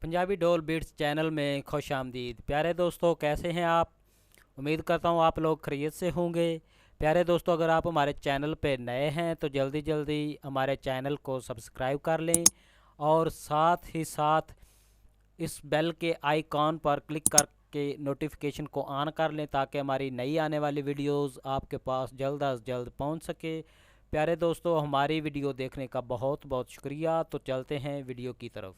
पंजाबी ढोल beats channel में खुश आमदीद। प्यारे दोस्तों, कैसे हैं आप? उम्मीद करता हूँ आप लोग खैरियत से होंगे। प्यारे दोस्तों, अगर आप हमारे चैनल पे नए हैं तो जल्दी जल्दी हमारे चैनल को सब्सक्राइब कर लें और साथ ही साथ इस बेल के आइकॉन पर क्लिक करके नोटिफिकेशन को ऑन कर लें ताकि हमारी नई आने वाली वीडियोस आपके पास जल्द अज जल्द पहुंच सके। प्यारे दोस्तों, हमारी वीडियो देखने का बहुत बहुत शुक्रिया। तो चलते हैं वीडियो की तरफ।